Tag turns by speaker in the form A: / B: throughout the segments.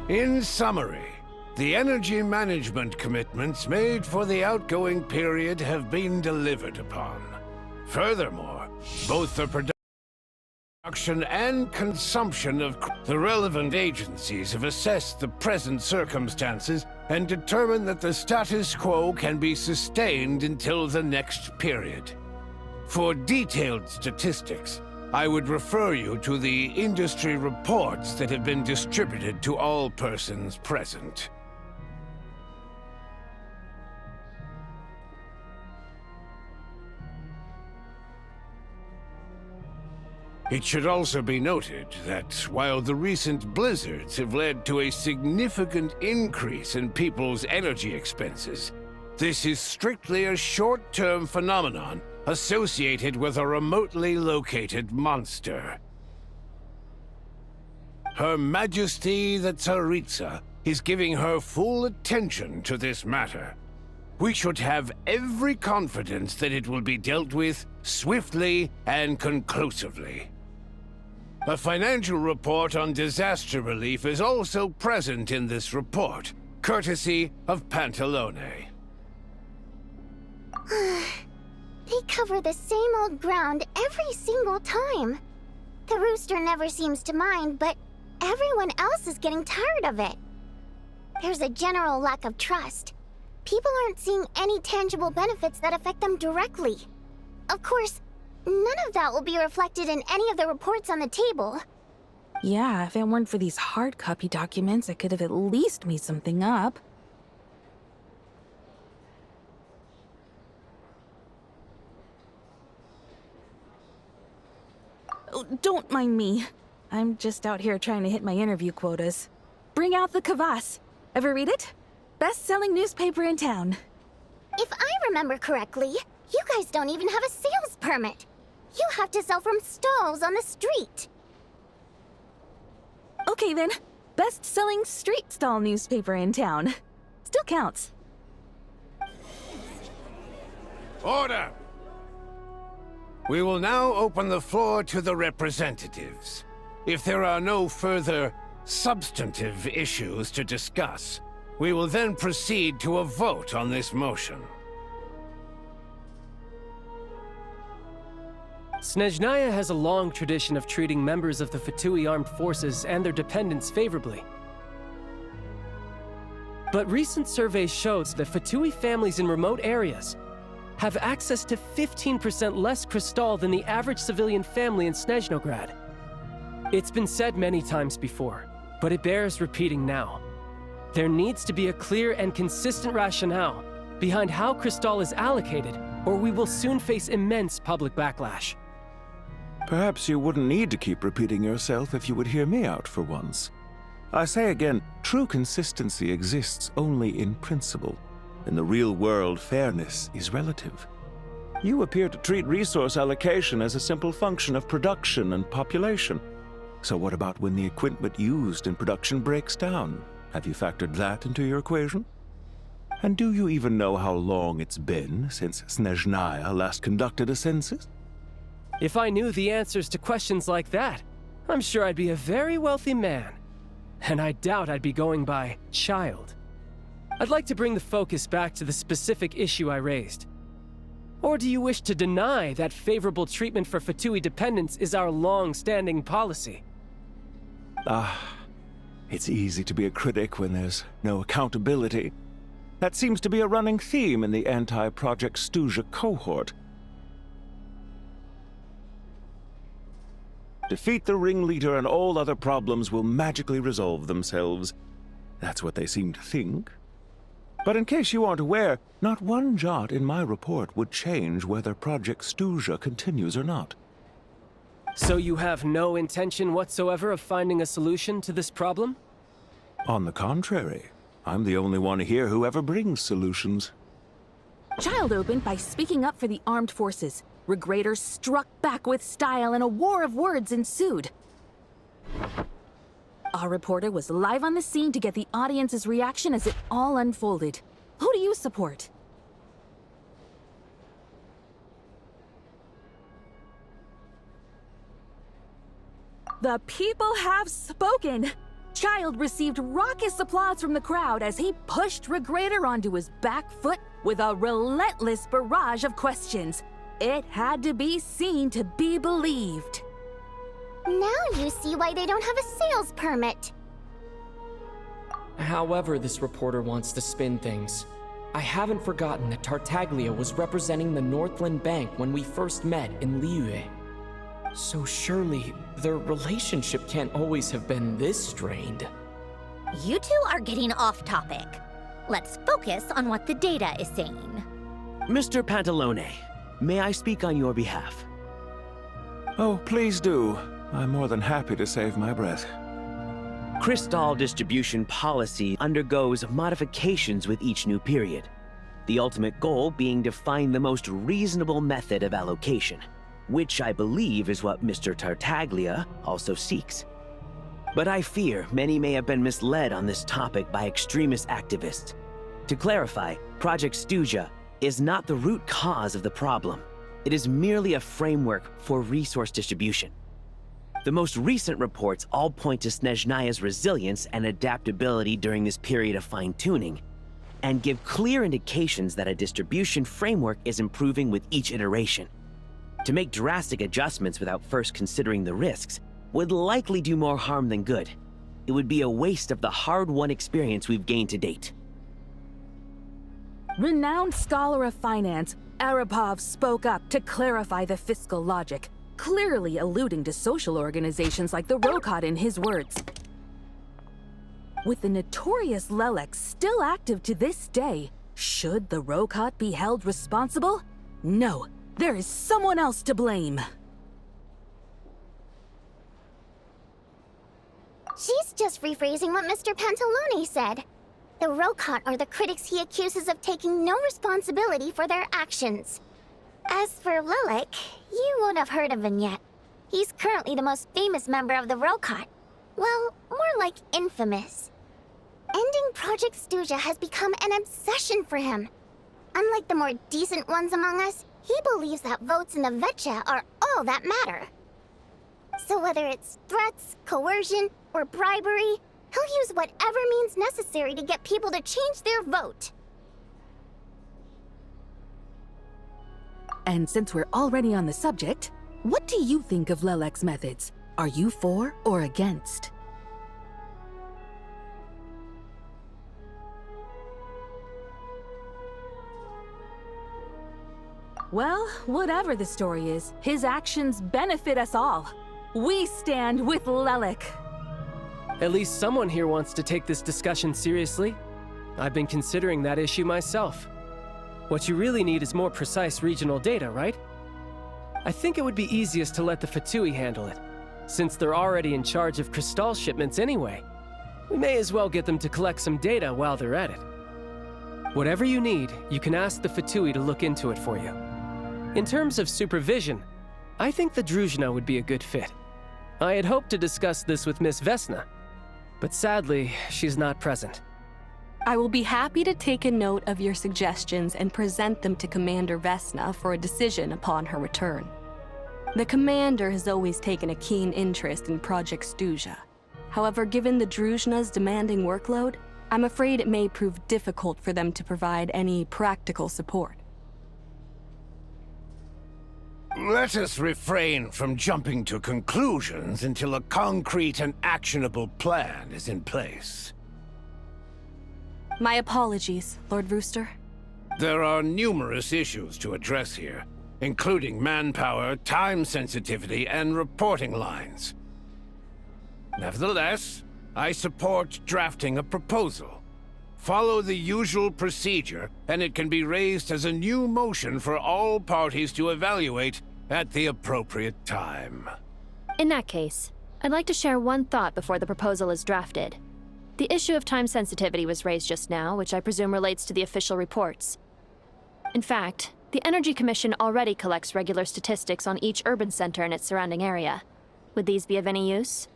A: In summary, the energy management commitments made for the outgoing period have been delivered upon. Furthermore, both the production and consumption of the relevant agencies have assessed the present circumstances and determined that the status quo can be sustained until the next period. For detailed statistics, I would refer you to the industry reports that have been distributed to all persons present. It should also be noted that while the recent blizzards have led to a significant increase in people's energy expenses, this is strictly a short-term phenomenon associated with a remotely located monster. Her Majesty the Tsaritsa is giving her full attention to this matter. We should have every confidence that it will be dealt with swiftly and conclusively. A financial report on disaster relief is also present in this report, courtesy of Pantalone.
B: They cover the same old ground every single time. The rooster never seems to mind, but everyone else is getting tired of it. There's a general lack of trust. People aren't seeing any tangible benefits that affect them directly. Of course, none of that will be reflected in any of the reports on the table.
C: Yeah, if it weren't for these hard copy documents, I could have at least made something up. Oh, don't mind me. I'm just out here trying to hit my interview quotas. Bring out the kvass. Ever read it? Best-selling newspaper in town.
B: If I remember correctly, you guys don't even have a sales permit. You have to sell from stalls on the street.
C: Okay then, best-selling street stall newspaper in town. Still counts.
A: Order! We will now open the floor to the representatives. If there are no further substantive issues to discuss, we will then proceed to a vote on this motion.
D: Sneznaya has a long tradition of treating members of the Fatui armed forces and their dependents favorably. But recent surveys shows that Fatui families in remote areas have access to 15% less crystal than the average civilian family in Sneznograd. It's been said many times before, but it bears repeating now. There needs to be a clear and consistent rationale behind how crystal is allocated, or we will soon face immense public backlash.
E: Perhaps you wouldn't need to keep repeating yourself if you would hear me out for once. I say again, true consistency exists only in principle. In the real world, fairness is relative. You appear to treat resource allocation as a simple function of production and population. So what about when the equipment used in production breaks down? Have you factored that into your equation? And do you even know how long it's been since Sneznaya last conducted a census?
D: If I knew the answers to questions like that, I'm sure I'd be a very wealthy man. And I doubt I'd be going by child. I'd like to bring the focus back to the specific issue I raised. Or do you wish to deny that favorable treatment for Fatui dependents is our long-standing policy?
E: It's easy to be a critic when there's no accountability. That seems to be a running theme in the anti-Project Stuja cohort. Defeat the ringleader and all other problems will magically resolve themselves. That's what they seem to think. But in case you aren't aware, not one jot in my report would change whether Project Stuja continues or not.
D: So you have no intention whatsoever of finding a solution to this problem?
E: On the contrary, I'm the only one here who ever brings solutions.
C: Child opened by speaking up for the armed forces. Regraders struck back with style and a war of words ensued. Our reporter was live on the scene to get the audience's reaction as it all unfolded. Who do you support? The people have spoken! child received raucous applause from the crowd as he pushed Regrator onto his back foot with a relentless barrage of questions. It had to be seen to be believed.
B: Now you see why they don't have a sales permit.
F: However this reporter wants to spin things, I haven't forgotten that Tartaglia was representing the Northland Bank when we first met in Liyue. So surely, their relationship can't always have been this strained.
G: You two are getting off topic. Let's focus on what the data is saying.
H: Mr. Pantalone, may I speak on your behalf?
E: Oh, please do. I'm more than happy to save my breath.
H: Crystal distribution policy undergoes modifications with each new period, the ultimate goal being to find the most reasonable method of allocation, which I believe is what Mr. Tartaglia also seeks. But I fear many may have been misled on this topic by extremist activists. To clarify, Project Stuja is not the root cause of the problem. It is merely a framework for resource distribution. The most recent reports all point to Sneznaya's resilience and adaptability during this period of fine-tuning, and give clear indications that a distribution framework is improving with each iteration. To make drastic adjustments without first considering the risks would likely do more harm than good. It would be a waste of the hard-won experience we've gained to date.
C: Renowned scholar of finance, Arapov spoke up to clarify the fiscal logic, clearly alluding to social organizations like the Rokot in his words. With the notorious Lelex still active to this day, should the Rokot be held responsible? No, there is someone else to blame.
B: She's just rephrasing what Mr. Pantalone said. The Rokot are the critics he accuses of taking no responsibility for their actions. As for Lilac, you won't have heard of him yet. He's currently the most famous member of the Rokot. Well, more like infamous. Ending Project Stuja has become an obsession for him. Unlike the more decent ones among us, he believes that votes in the Vetcha are all that matter. So whether it's threats, coercion, or bribery, he'll use whatever means necessary to get people to change their vote.
C: And since we're already on the subject, what do you think of Lelec's methods? Are you for or against? Well, whatever the story is, his actions benefit us all. We stand with Lelec.
D: At least someone here wants to take this discussion seriously. I've been considering that issue myself. What you really need is more precise regional data, right? I think it would be easiest to let the Fatui handle it, since they're already in charge of Crystal shipments anyway. We may as well get them to collect some data while they're at it. Whatever you need, you can ask the Fatui to look into it for you. In terms of supervision, I think the Druzhna would be a good fit. I had hoped to discuss this with Miss Vesna, but sadly, she's not present.
I: I will be happy to take a note of your suggestions and present them to Commander Vesna for a decision upon her return. The Commander has always taken a keen interest in Project Stuja. However, given the Druzhna's demanding workload, I'm afraid it may prove difficult for them to provide any practical support.
A: Let us refrain from jumping to conclusions until a concrete and actionable plan is in place.
I: My apologies, Lord Rooster.
A: There are numerous issues to address here, including manpower, time sensitivity, and reporting lines. Nevertheless, I support drafting a proposal. Follow the usual procedure, and it can be raised as a new motion for all parties to evaluate at the appropriate time.
J: In that case, I'd like to share one thought before the proposal is drafted. The issue of time sensitivity was raised just now, which I presume relates to the official reports. In fact, the Energy Commission already collects regular statistics on each urban center and its surrounding area. Would these be of any use?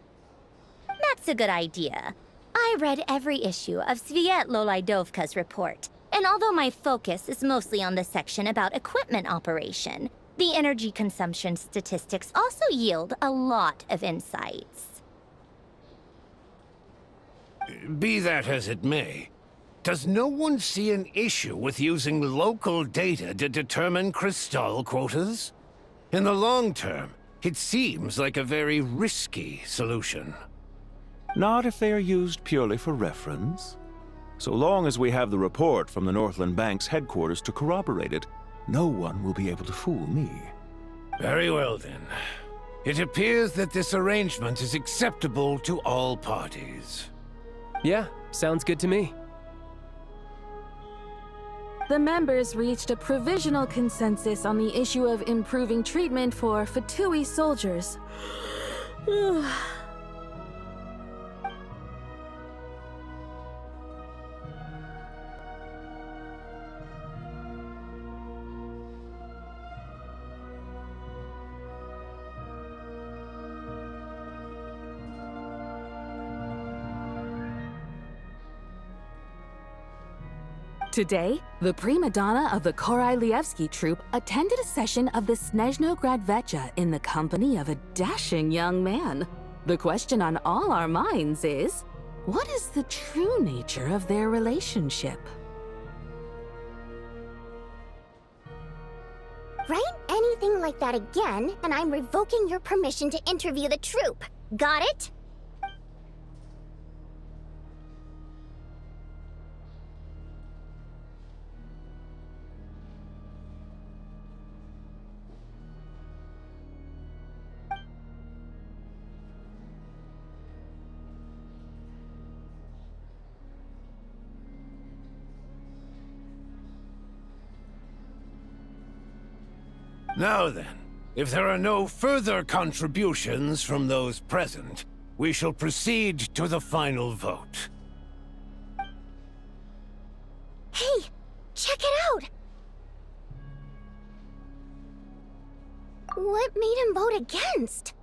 G: That's a good idea. I read every issue of Sviet-Lolaidovka's report, and although my focus is mostly on the section about equipment operation, the energy consumption statistics also yield a lot of insights.
A: Be that as it may, does no one see an issue with using local data to determine crystal quotas? In the long term, it seems like a very risky solution.
E: Not if they are used purely for reference. So long as we have the report from the Northland Bank's headquarters to corroborate it, no one will be able to fool me.
A: Very well then. It appears that this arrangement is acceptable to all parties.
D: Yeah, sounds good to me.
C: The members reached a provisional consensus on the issue of improving treatment for Fatui soldiers. Today, the prima donna of the Korailievsky troupe attended a session of the Sneznograd Vecha in the company of a dashing young man. The question on all our minds is, what is the true nature of their relationship?
B: Write anything like that again, and I'm revoking your permission to interview the troupe. Got it?
A: Now then, if there are no further contributions from those present, we shall proceed to the final vote.
B: Hey, check it out! What made him vote against?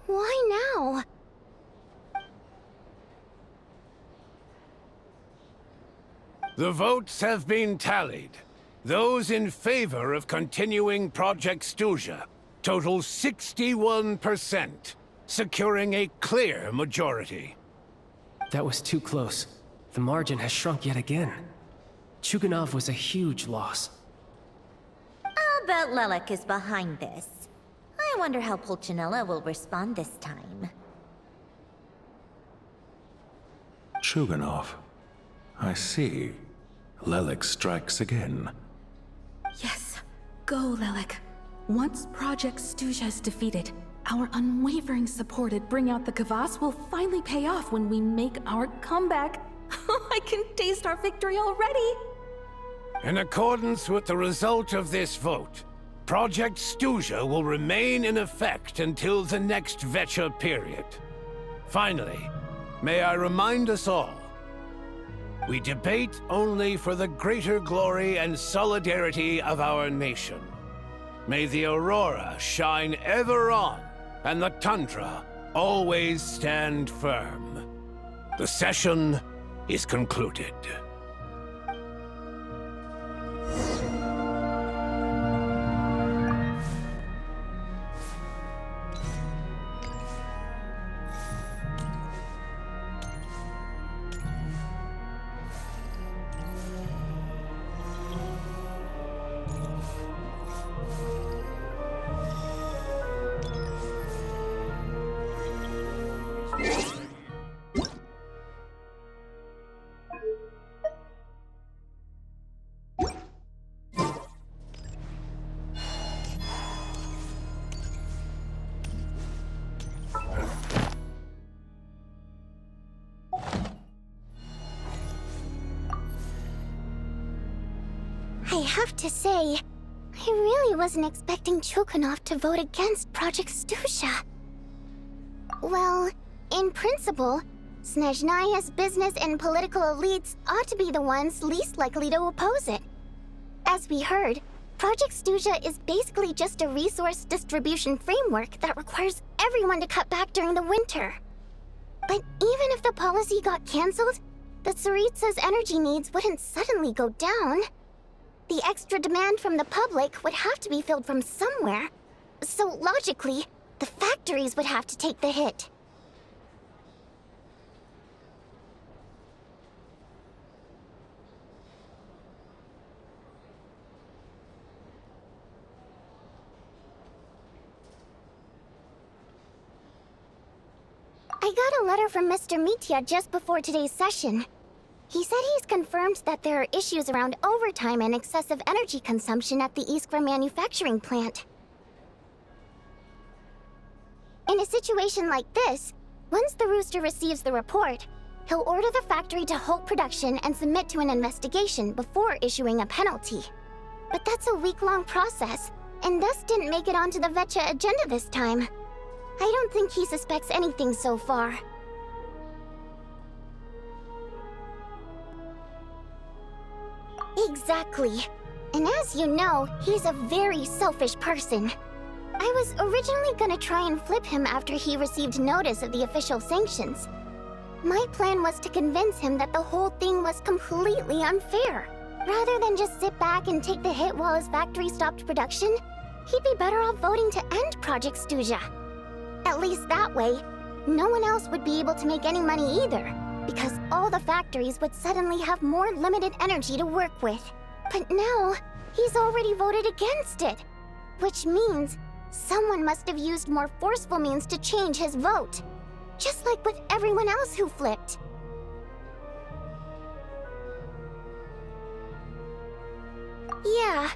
B: Why now?
A: The votes have been tallied. Those in favor of continuing Project Stuja total 61%, securing a clear majority.
D: That was too close. The margin has shrunk yet again. Chuganov was a huge loss.
G: I'll bet Lelek is behind this. I wonder how Pulcinella will respond this time.
E: Chuganov. I see. Lelek strikes again.
C: Yes, go, Lelek. Once Project Stuja is defeated, our unwavering support at Bring Out the Kvass will finally pay off when we make our comeback. I can taste our victory already!
A: In accordance with the result of this vote, Project Stuja will remain in effect until the next Vecha period. Finally, may I remind us all, we debate only for the greater glory and solidarity of our nation. May the aurora shine ever on, and the tundra always stand firm. The session is concluded.
B: I have to say, I really wasn't expecting Chukanov to vote against Project Stuja. Well, in principle, Sneznaya's business and political elites ought to be the ones least likely to oppose it. As we heard, Project Stuja is basically just a resource distribution framework that requires everyone to cut back during the winter. But even if the policy got cancelled, the Tsaritsa's energy needs wouldn't suddenly go down. The extra demand from the public would have to be filled from somewhere. So logically, the factories would have to take the hit. I got a letter from Mr. Mitya just before today's session. He said he's confirmed that there are issues around overtime and excessive energy consumption at the Iskra manufacturing plant. In a situation like this, once the Rooster receives the report, he'll order the factory to halt production and submit to an investigation before issuing a penalty. But that's a week-long process, and thus didn't make it onto the Vetcha agenda this time. I don't think he suspects anything so far. Exactly. And as you know, he's a very selfish person. I was originally gonna try and flip him after he received notice of the official sanctions. My plan was to convince him that the whole thing was completely unfair. Rather than just sit back and take the hit while his factory stopped production, he'd be better off voting to end Project Stuja. At least that way, no one else would be able to make any money either, because all the factories would suddenly have more limited energy to work with. But now, he's already voted against it, which means someone must have used more forceful means to change his vote, just like with everyone else who flipped. Yeah,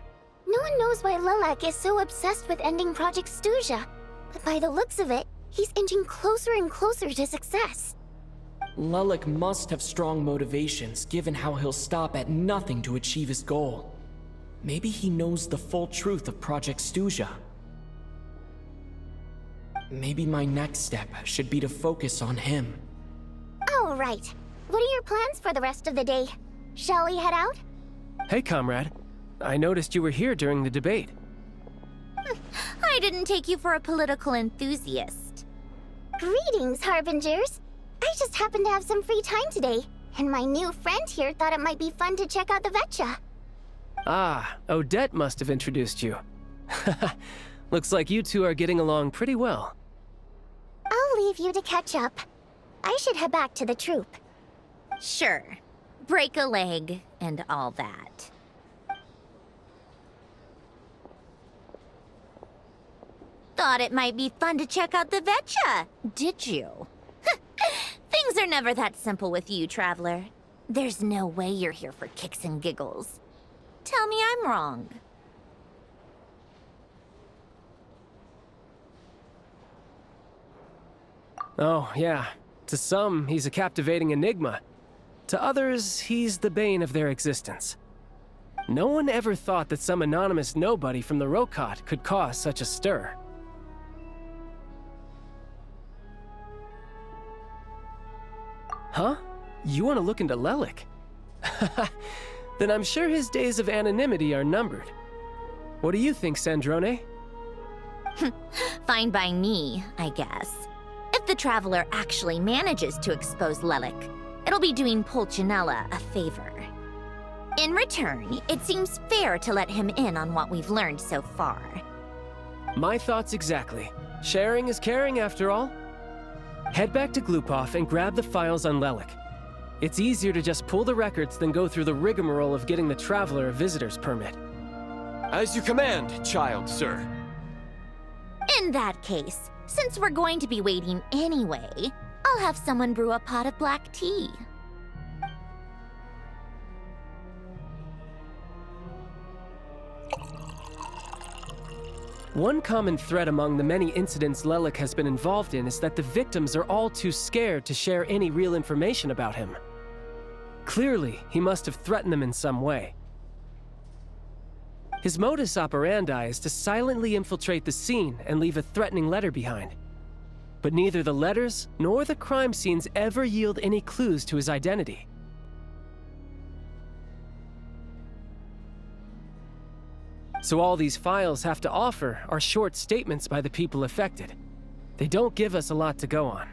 B: no one knows why Lilac is so obsessed with ending Project Stuja, but by the looks of it, he's inching closer and closer to success.
F: Lelik must have strong motivations, given how he'll stop at nothing to achieve his goal. Maybe he knows the full truth of Project Stuja. Maybe my next step should be to focus on him.
B: All right. What are your plans for the rest of the day? Shall we head out?
D: Hey, comrade. I noticed you were here during the debate.
G: I didn't take you for a political enthusiast.
B: Greetings, Harbingers. I just happened to have some free time today, and my new friend here thought it might be fun to check out the Vetcha.
D: Ah, Odette must have introduced you. Looks like you two are getting along pretty well.
B: I'll leave you to catch up. I should head back to the troop.
G: Sure. Break a leg and all that. Thought it might be fun to check out the Vetcha, did you? Things are never that simple with you, Traveler. There's no way you're here for kicks and giggles. Tell me I'm wrong.
D: Oh, yeah. To some, he's a captivating enigma. To others, he's the bane of their existence. No one ever thought that some anonymous nobody from the Rokot could cause such a stir. Huh? You want to look into Lelik? Then I'm sure his days of anonymity are numbered. What do you think, Sandrone?
G: Fine by me, I guess. If the Traveler actually manages to expose Lelik, it'll be doing Pulcinella a favor. In return, it seems fair to let him in on what we've learned so far.
D: My thoughts exactly. Sharing is caring, after all. Head back to Glupov and grab the files on Lelik. It's easier to just pull the records than go through the rigmarole of getting the Traveler a visitor's permit.
K: As you command, child, sir.
G: In that case, since we're going to be waiting anyway, I'll have someone brew a pot of black tea.
D: One common thread among the many incidents Lelik has been involved in is that the victims are all too scared to share any real information about him. Clearly, he must have threatened them in some way. His modus operandi is to silently infiltrate the scene and leave a threatening letter behind. But neither the letters nor the crime scenes ever yield any clues to his identity. So all these files have to offer are short statements by the people affected. They don't give us a lot to go on.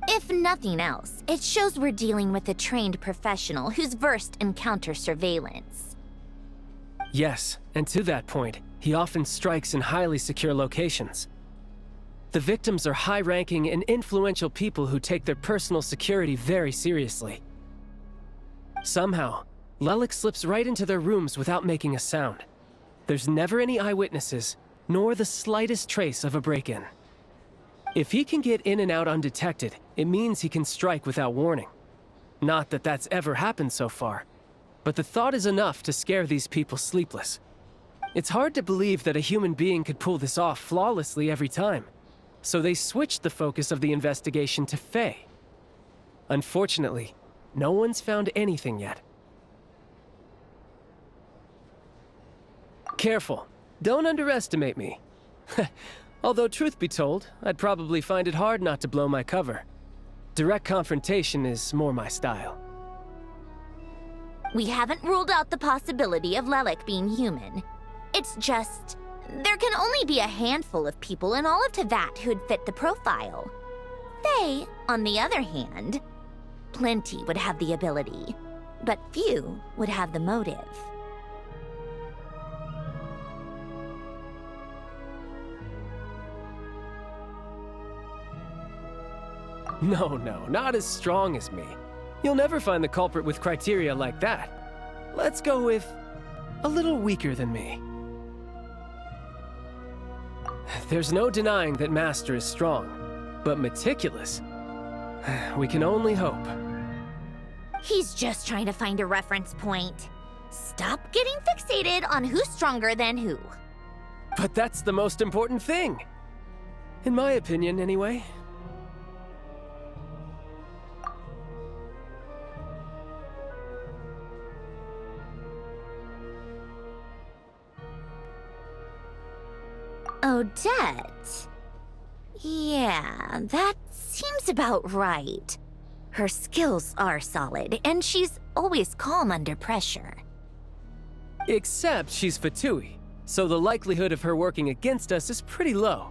G: If nothing else, it shows we're dealing with a trained professional who's versed in counter-surveillance.
D: Yes, and to that point, he often strikes in highly secure locations. The victims are high-ranking and influential people who take their personal security very seriously. Somehow, Lelik slips right into their rooms without making a sound. There's never any eyewitnesses, nor the slightest trace of a break-in. If he can get in and out undetected, it means he can strike without warning. Not that that's ever happened so far, but the thought is enough to scare these people sleepless. It's hard to believe that a human being could pull this off flawlessly every time, so they switched the focus of the investigation to Faye. Unfortunately, no one's found anything yet. Careful. Don't underestimate me. Although, truth be told, I'd probably find it hard not to blow my cover. Direct confrontation is more my style.
G: We haven't ruled out the possibility of Lelik being human. It's just, there can only be a handful of people in all of Teyvat who'd fit the profile. Faye, on the other hand, plenty would have the ability, but few would have the motive.
D: No, not as strong as me. You'll never find the culprit with criteria like that. Let's go with a little weaker than me. There's no denying that Master is strong, but meticulous. We can only hope.
G: He's just trying to find a reference point. Stop getting fixated on who's stronger than who.
D: But that's the most important thing. In my opinion, anyway.
G: Odette? Yeah, that seems about right. Her skills are solid, and she's always calm under pressure.
D: Except she's Fatui, so the likelihood of her working against us is pretty low.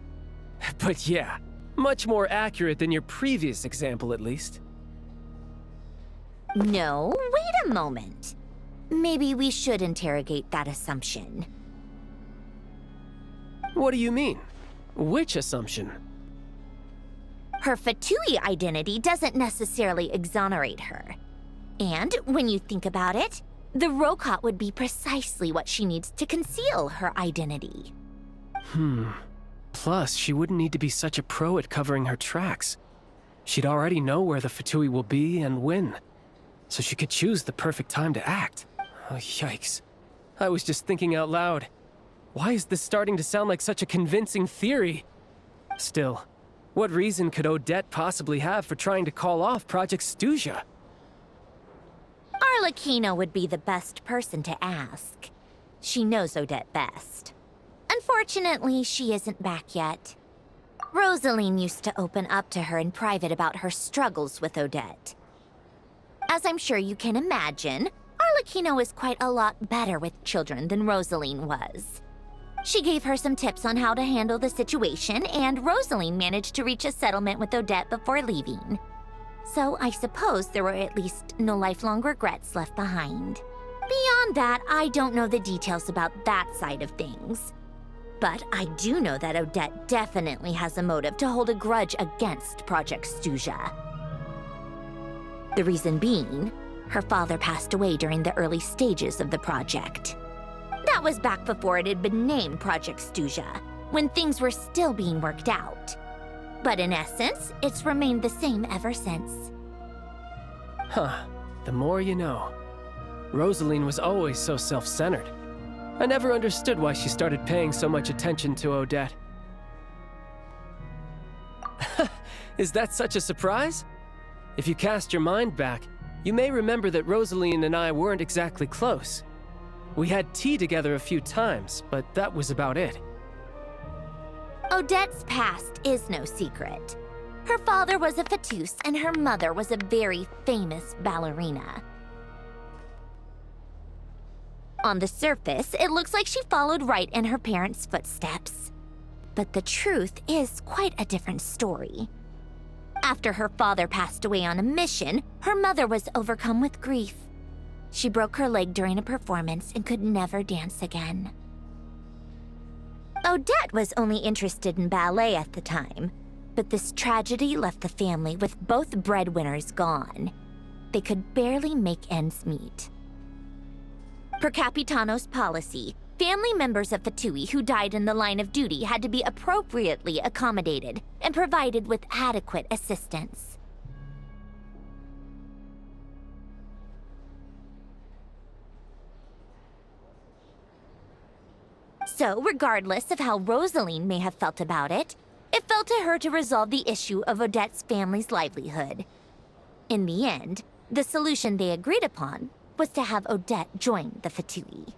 D: But yeah, much more accurate than your previous example, at least.
G: No, wait a moment. Maybe we should interrogate that assumption.
D: What do you mean? Which assumption?
G: Her Fatui identity doesn't necessarily exonerate her. And when you think about it, the Rokot would be precisely what she needs to conceal her identity.
D: Plus, she wouldn't need to be such a pro at covering her tracks. She'd already know where the Fatui will be and when, so she could choose the perfect time to act. Oh, yikes. I was just thinking out loud. Why is this starting to sound like such a convincing theory? Still, what reason could Odette possibly have for trying to call off Project Stuzia?
G: Arlecchino would be the best person to ask. She knows Odette best. Unfortunately, she isn't back yet. Rosaline used to open up to her in private about her struggles with Odette. As I'm sure you can imagine, Arlecchino is quite a lot better with children than Rosaline was. She gave her some tips on how to handle the situation, and Rosaline managed to reach a settlement with Odette before leaving. So I suppose there were at least no lifelong regrets left behind. Beyond that, I don't know the details about that side of things. But I do know that Odette definitely has a motive to hold a grudge against Project Stuzia. The reason being, her father passed away during the early stages of the project. That was back before it had been named Project Stuzia, when things were still being worked out. But in essence, it's remained the same ever since.
D: Huh. The more you know. Rosaline was always so self-centered. I never understood why she started paying so much attention to Odette. Is that such a surprise? If you cast your mind back, you may remember that Rosaline and I weren't exactly close. We had tea together a few times, but that was about it.
G: Odette's past is no secret. Her father was a fatus and her mother was a very famous ballerina. On the surface, it looks like she followed right in her parents' footsteps. But the truth is quite a different story. After her father passed away on a mission, her mother was overcome with grief. She broke her leg during a performance and could never dance again. Odette was only interested in ballet at the time, but this tragedy left the family with both breadwinners gone. They could barely make ends meet. Per Capitano's policy, family members of Fatui who died in the line of duty had to be appropriately accommodated and provided with adequate assistance. So, regardless of how Rosaline may have felt about it, it fell to her to resolve the issue of Odette's family's livelihood. In the end, the solution they agreed upon was to have Odette join the Fatui.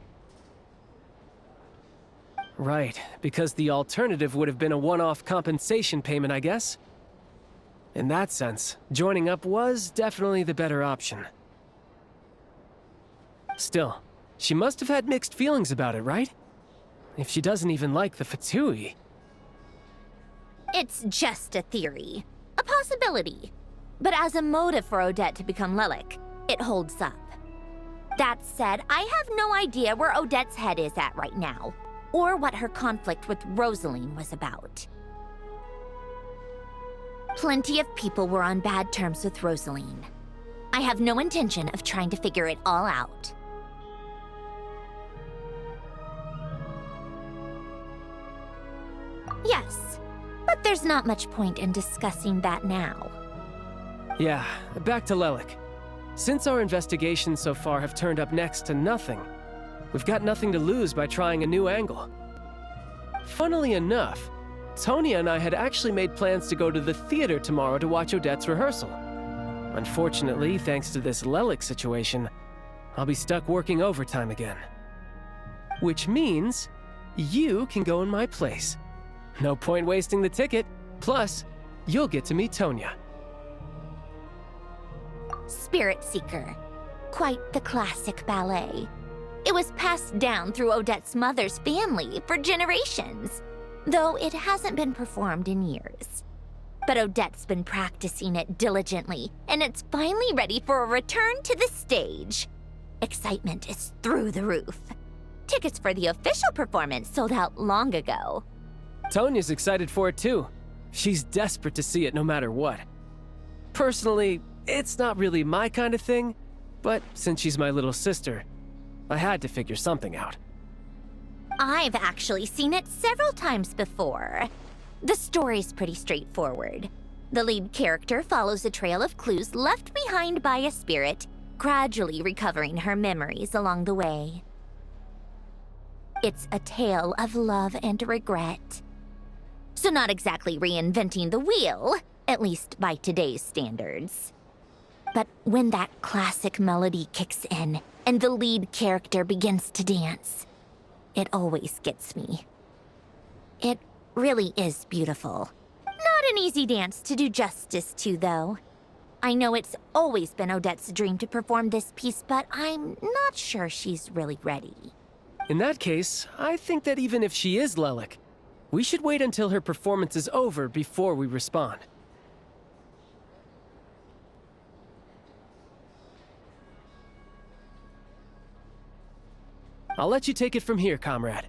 D: Right, because the alternative would have been a one-off compensation payment, I guess. In that sense, joining up was definitely the better option. Still, she must have had mixed feelings about it, right? If she doesn't even like the Fatui.
G: It's just a theory. A possibility. But as a motive for Odette to become Lelik, it holds up. That said, I have no idea where Odette's head is at right now, or what her conflict with Rosaline was about. Plenty of people were on bad terms with Rosaline. I have no intention of trying to figure it all out. Yes, but there's not much point in discussing that now.
D: Yeah, back to Lelik. Since our investigations so far have turned up next to nothing, we've got nothing to lose by trying a new angle. Funnily enough, Tonya and I had actually made plans to go to the theater tomorrow to watch Odette's rehearsal. Unfortunately, thanks to this Lelik situation, I'll be stuck working overtime again. Which means you can go in my place. No point wasting the ticket. Plus, you'll get to meet Tonya.
G: Spirit Seeker. Quite the classic ballet. It was passed down through Odette's mother's family for generations, though it hasn't been performed in years. But Odette's been practicing it diligently, and it's finally ready for a return to the stage. Excitement is through the roof. Tickets for the official performance sold out long ago.
D: Tonya's excited for it too. She's desperate to see it no matter what. Personally, it's not really my kind of thing, but since she's my little sister, I had to figure something out.
G: I've actually seen it several times before. The story's pretty straightforward. The lead character follows a trail of clues left behind by a spirit, gradually recovering her memories along the way. It's a tale of love and regret. So not exactly reinventing the wheel, at least by today's standards. But when that classic melody kicks in and the lead character begins to dance, it always gets me. It really is beautiful. Not an easy dance to do justice to, though. I know it's always been Odette's dream to perform this piece, but I'm not sure she's really ready.
D: In that case, I think that even if she is Lelik, we should wait until her performance is over before we respond. I'll let you take it from here, comrade.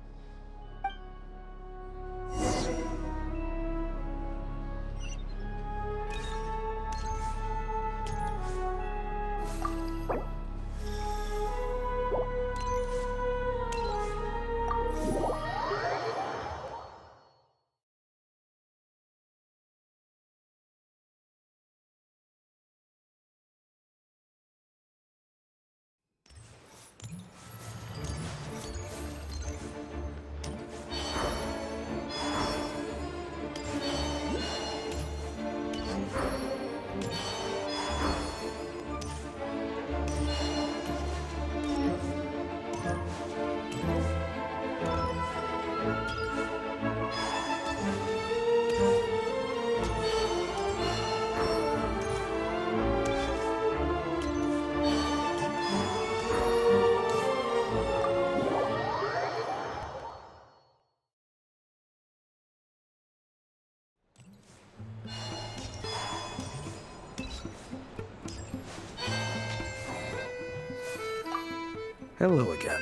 L: Hello again.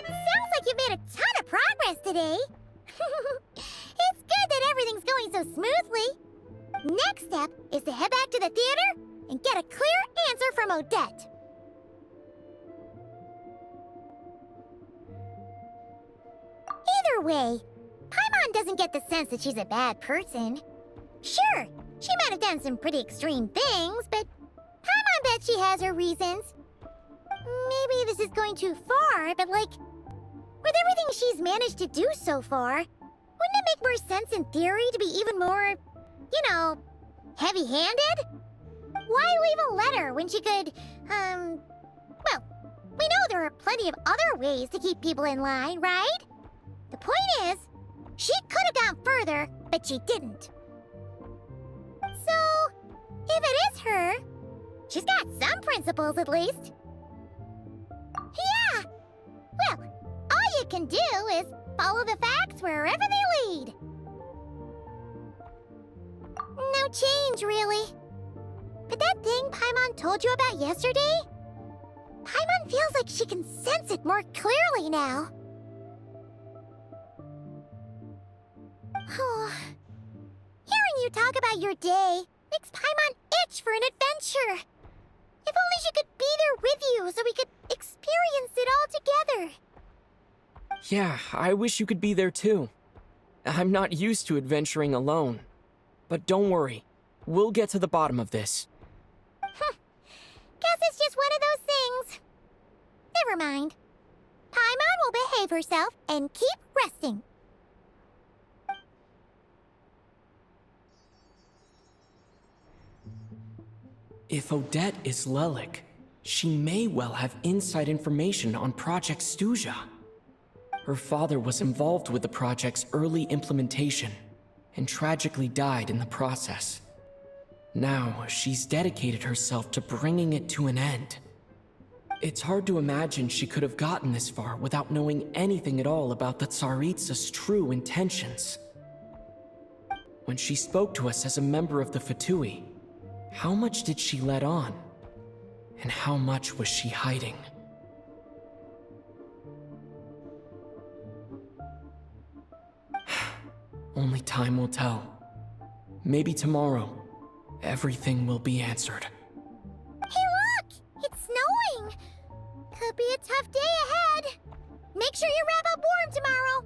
B: Sounds like you made a ton of progress today. It's good that everything's going so smoothly. Next step is to head back to the theater, and get a clear answer from Odette. Either way, Paimon doesn't get the sense that she's a bad person. Sure, she might have done some pretty extreme things, but Paimon bet she has her reasons. Maybe this is going too far, but like, with everything she's managed to do so far, wouldn't it make more sense in theory to be even more, you know, heavy-handed? Why leave a letter when she could, well, we know there are plenty of other ways to keep people in line, right? The point is, she could have gone further, but she didn't. So, if it is her, she's got some principles at least. Yeah! Well, all you can do is follow the facts wherever they lead. No change, really. But that thing Paimon told you about yesterday? Paimon feels like she can sense it more clearly now. Hearing you talk about your day makes Paimon itch for an adventure. If only she could be there with you so we could experience it all together.
F: Yeah, I wish you could be there too. I'm not used to adventuring alone. But don't worry, we'll get to the bottom of this.
B: Guess it's just one of those things. Never mind. Paimon will behave herself and keep resting.
F: If Odette is Lelik, she may well have inside information on Project Stuja. Her father was involved with the project's early implementation and tragically died in the process. Now, she's dedicated herself to bringing it to an end. It's hard to imagine she could have gotten this far without knowing anything at all about the Tsaritsa's true intentions. When she spoke to us as a member of the Fatui, how much did she let on? And how much was she hiding? Only time will tell. Maybe tomorrow, everything will be answered.
B: Hey look! It's snowing! Could be a tough day ahead. Make sure you wrap up warm tomorrow.